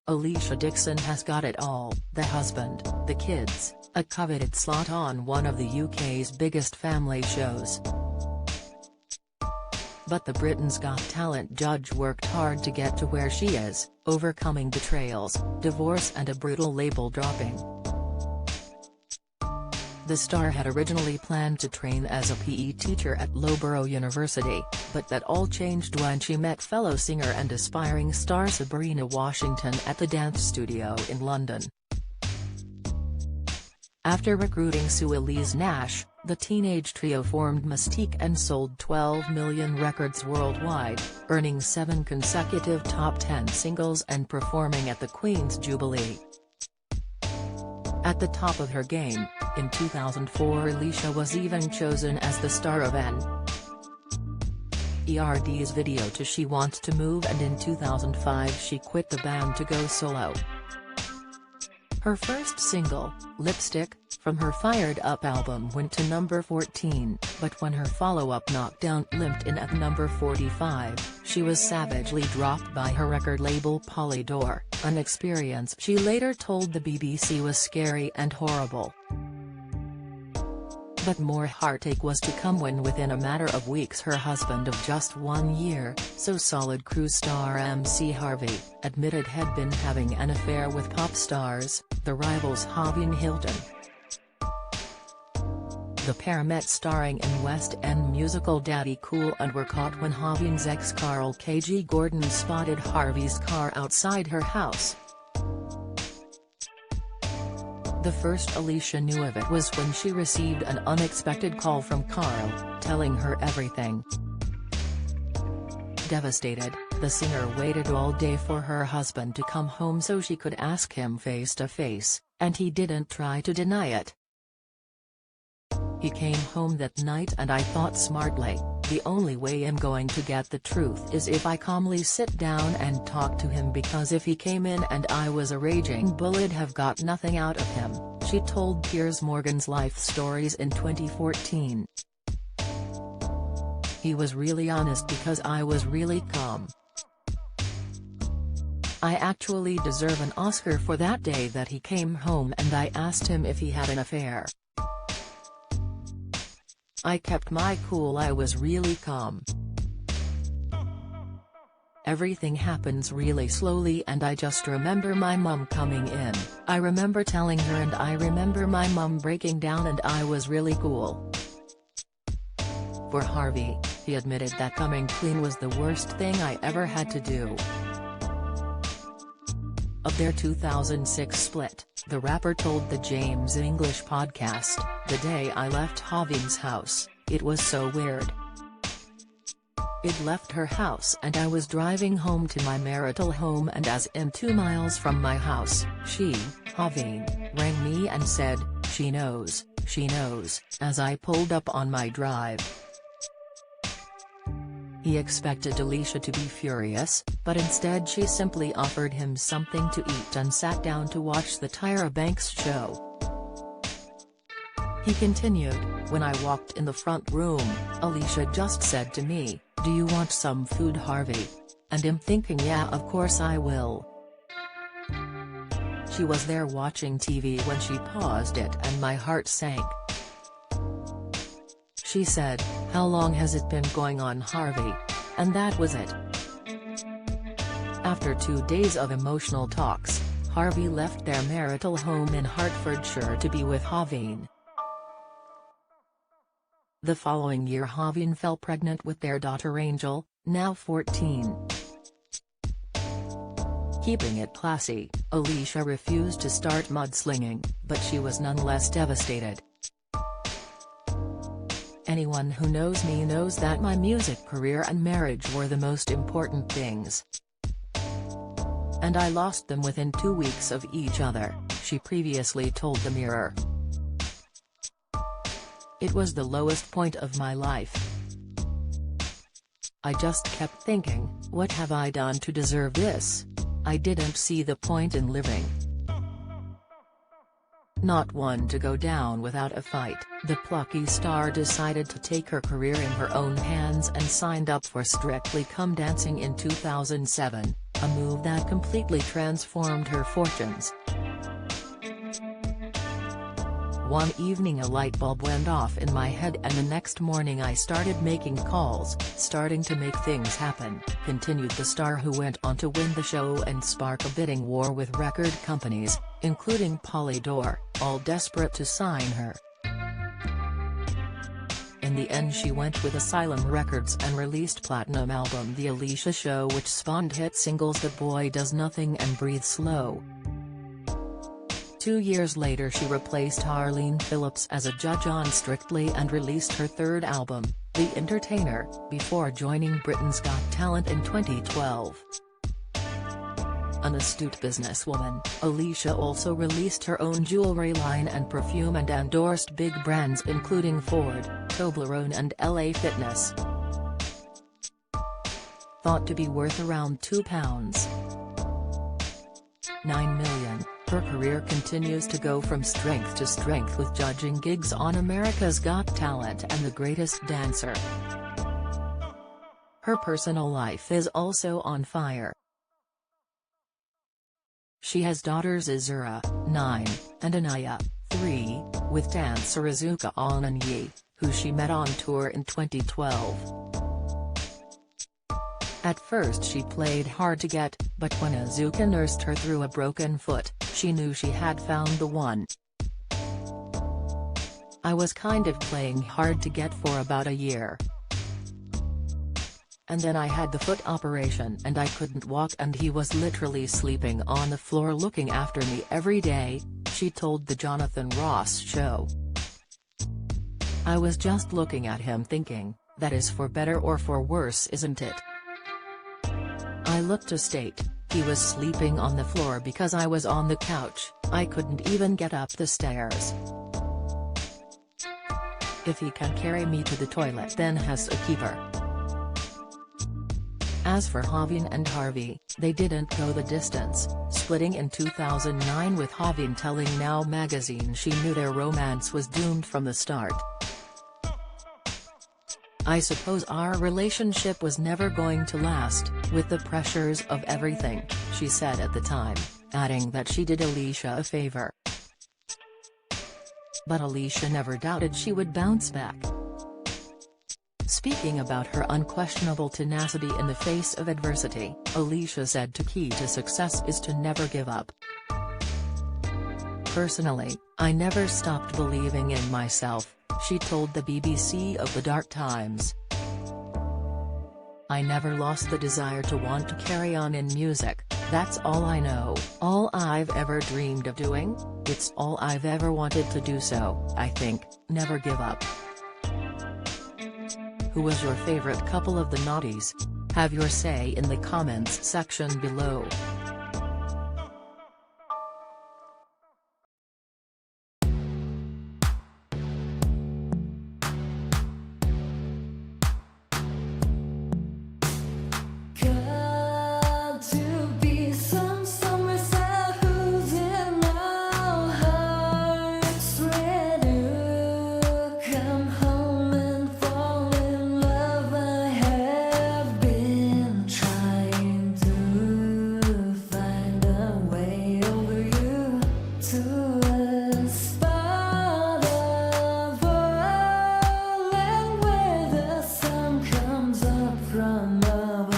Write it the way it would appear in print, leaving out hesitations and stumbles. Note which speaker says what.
Speaker 1: Alesha Dixon has got it all: the husband, the kids, a coveted slot on one of the UK's biggest family shows. But the Britain's Got Talent judge worked hard to get to where she is, overcoming betrayals, divorce and a brutal label dropping. The star had originally planned to train as a PE teacher at Loughborough University, but that all changed when she met fellow singer and aspiring star Sabrina Washington at the dance studio in London. After recruiting Su-Elise, the teenage trio formed Mystique and sold 12 million records worldwide, earning 7 consecutive top 10 singles and performing at the Queen's Jubilee. At the top of her game, in 2004 Alesha was even chosen as the star of N.E.R.D's video to She Wants to Move, and in 2005 she quit the band to go solo. Her first single, Lipstick, from her Fired Up album went to number 14, but when her follow-up Knockdown limped in at number 45, she was savagely dropped by her record label Polydor, an experience she later told the BBC was scary and horrible. But more heartache was to come when within a matter of weeks her husband of just 1 year, So Solid cruise star MC Harvey, admitted had been having an affair with pop stars, the rivals Javine and Hylton. The pair met starring in West End musical Daddy Cool and were caught when Javine's ex Carl K.G. Gordon spotted Harvey's car outside her house. The first Alesha knew of it was when she received an unexpected call from Carl, telling her everything. Devastated, the singer waited all day for her husband to come home so she could ask him face to face, and he didn't try to deny it. He came home that night and I thought smartly, the only way I'm going to get the truth is if I calmly sit down and talk to him, because if he came in and I was a raging bull I'd have got nothing out of him, she told Piers Morgan's Life Stories in 2014. He was really honest because I was really calm. I actually deserve an Oscar for that day that he came home and I asked him if he had an affair. I kept my cool, I was really calm. Everything happens really slowly and I just remember my mum coming in, I remember telling her and I remember my mum breaking down and I was really cool. For Harvey, he admitted that coming clean was the worst thing I ever had to do. Of their 2006 split, the rapper told the James English podcast, "The day I left Javine's house, it was so weird. I'd left her house and I was driving home to my marital home and as in 2 miles from my house, Javine, rang me and said, she knows, as I pulled up on my drive." He expected Alesha to be furious, but instead she simply offered him something to eat and sat down to watch the Tyra Banks show. He continued, "When I walked in the front room, Alesha just said to me, 'Do you want some food, Harvey?' And I'm thinking, yeah, of course I will." She was there watching TV when she paused it and my heart sank. She said, "How long has it been going on, Harvey?" And that was it. After 2 days of emotional talks, Harvey left their marital home in Hertfordshire to be with Javine. The following year Javine fell pregnant with their daughter Angel, now 14. Keeping it classy, Alesha refused to start mudslinging, but she was nonetheless devastated. "Anyone who knows me knows that my music career and marriage were the most important things. And I lost them within 2 weeks of each other," she previously told the Mirror. "It was the lowest point of my life. I just kept thinking, what have I done to deserve this? I didn't see the point in living. Not one to go down without a fight." The plucky star decided to take her career in her own hands and signed up for Strictly Come Dancing in 2007, a move that completely transformed her fortunes. One evening a light bulb went off in my head and the next morning I started making calls, starting to make things happen, continued the star, who went on to win the show and spark a bidding war with record companies, including Polydor, all desperate to sign her. In the end she went with Asylum Records and released platinum album The Alesha Show, which spawned hit singles The Boy Does Nothing and Breathe Slow. 2 years later she replaced Arlene Phillips as a judge on Strictly and released her third album, The Entertainer, before joining Britain's Got Talent in 2012. An astute businesswoman, Alesha also released her own jewelry line and perfume and endorsed big brands including Ford, Toblerone and LA Fitness. Thought to be worth around £2.9 million, her career continues to go from strength to strength with judging gigs on America's Got Talent and The Greatest Dancer. Her personal life is also on fire. She has daughters Azura, 9, and Anaya, 3, with dancer Izuka Onanyi, who she met on tour in 2012. At first she played hard to get, but when Izuka nursed her through a broken foot, she knew she had found the one. I was kind of playing hard to get for about a year. And then I had the foot operation and I couldn't walk and he was literally sleeping on the floor looking after me every day, she told the Jonathan Ross Show. I was just looking at him thinking, that is for better or for worse, isn't it? I looked to state, he was sleeping on the floor because I was on the couch, I couldn't even get up the stairs. If he can carry me to the toilet then has a keeper. As for Javine and Harvey, they didn't go the distance, splitting in 2009 with Javine telling Now magazine she knew their romance was doomed from the start. I suppose our relationship was never going to last, with the pressures of everything, she said at the time, adding that she did Alesha a favor. But Alesha never doubted she would bounce back. Speaking about her unquestionable tenacity in the face of adversity, Alesha said the key to success is to never give up. Personally, I never stopped believing in myself, she told the BBC of the dark times. I never lost the desire to want to carry on in music, that's all I know, all I've ever dreamed of doing, it's all I've ever wanted to do, so, I think, never give up. Who was your favorite couple of the noughties? Have your say in the comments section below.
Speaker 2: From above.